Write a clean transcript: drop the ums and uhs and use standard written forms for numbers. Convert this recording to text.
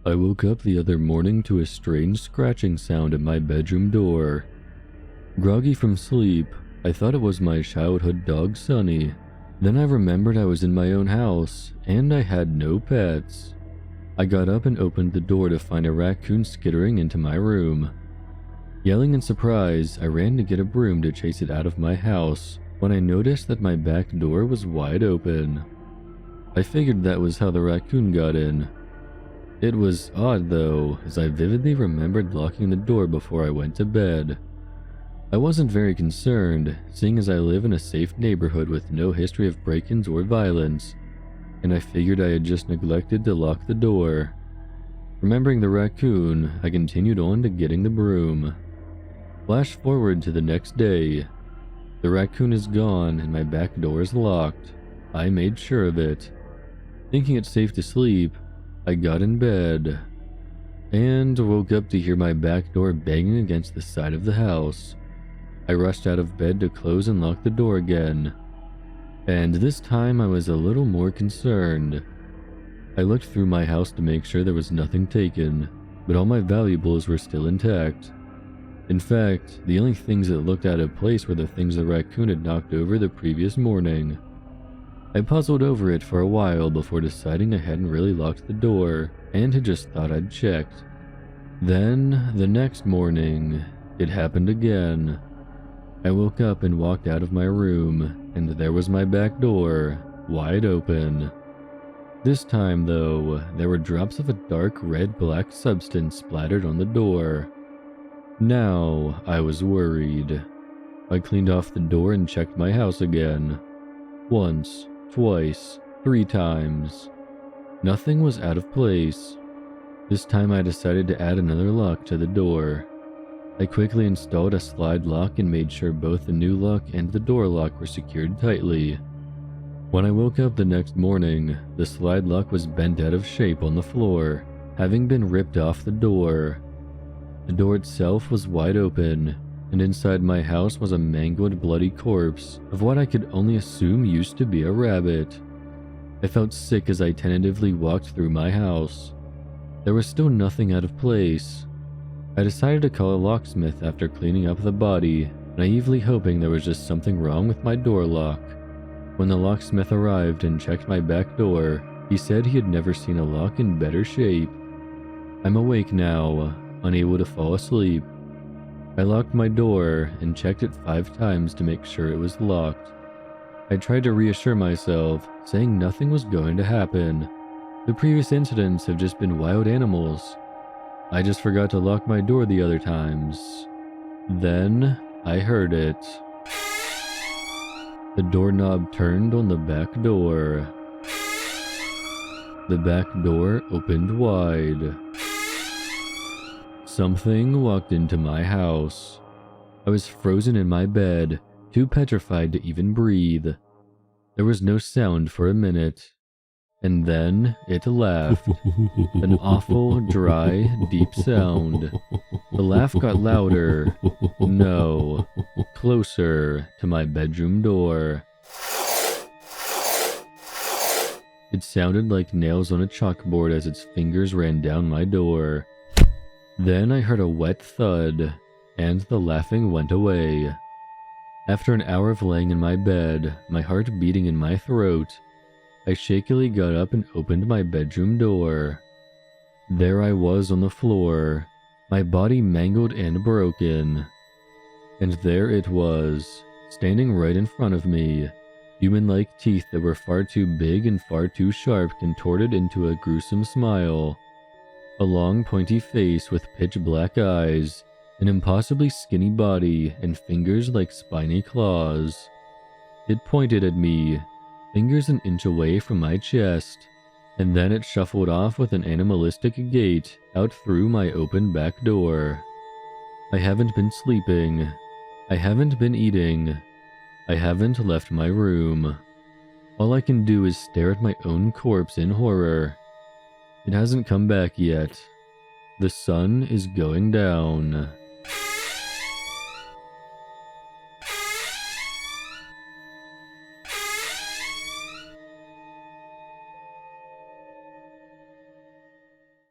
I woke up the other morning to a strange scratching sound at my bedroom door. Groggy from sleep, I thought it was my childhood dog Sunny. Then I remembered I was in my own house, and I had no pets. I got up and opened the door to find a raccoon skittering into my room. Yelling in surprise, I ran to get a broom to chase it out of my house when I noticed that my back door was wide open. I figured that was how the raccoon got in. It was odd though, as I vividly remembered locking the door before I went to bed. I wasn't very concerned, seeing as I live in a safe neighborhood with no history of break-ins or violence, and I figured I had just neglected to lock the door. Remembering the raccoon, I continued on to getting the broom. Flash forward to the next day. The raccoon is gone and my back door is locked. I made sure of it. Thinking it's safe to sleep, I got in bed and woke up to hear my back door banging against the side of the house. I rushed out of bed to close and lock the door again. And this time I was a little more concerned. I looked through my house to make sure there was nothing taken, but all my valuables were still intact. In fact, the only things that looked out of place were the things the raccoon had knocked over the previous morning. I puzzled over it for a while before deciding I hadn't really locked the door and had just thought I'd checked. Then, the next morning, it happened again. I woke up and walked out of my room, and there was my back door, wide open. This time, though, there were drops of a dark red-black substance splattered on the door. Now, I was worried. I cleaned off the door and checked my house again. Once, twice, 3 times. Nothing was out of place. This time I decided to add another lock to the door. I quickly installed a slide lock and made sure both the new lock and the door lock were secured tightly. When I woke up the next morning, the slide lock was bent out of shape on the floor, having been ripped off the door. The door itself was wide open, and inside my house was a mangled, bloody corpse of what I could only assume used to be a rabbit. I felt sick as I tentatively walked through my house. There was still nothing out of place. I decided to call a locksmith after cleaning up the body, naively hoping there was just something wrong with my door lock. When the locksmith arrived and checked my back door, he said he had never seen a lock in better shape. I'm awake now, unable to fall asleep. I locked my door and checked it 5 times to make sure it was locked. I tried to reassure myself, saying nothing was going to happen. The previous incidents have just been wild animals. I just forgot to lock my door the other times. Then I heard it. The doorknob turned on the back door. The back door opened wide. Something walked into my house. I was frozen in my bed, too petrified to even breathe. There was no sound for a minute, and then it laughed. An awful, dry, deep sound. The laugh got louder. No, closer to my bedroom door. It sounded like nails on a chalkboard as its fingers ran down my door. Then I heard a wet thud, and the laughing went away. After an hour of laying in my bed, my heart beating in my throat, I shakily got up and opened my bedroom door. There I was on the floor, my body mangled and broken. And there it was, standing right in front of me, human-like teeth that were far too big and far too sharp contorted into a gruesome smile. A long pointy face with pitch black eyes, an impossibly skinny body, and fingers like spiny claws. It pointed at me, fingers an inch away from my chest, and then it shuffled off with an animalistic gait out through my open back door. I haven't been sleeping. I haven't been eating. I haven't left my room. All I can do is stare at my own corpse in horror. It hasn't come back yet. The sun is going down.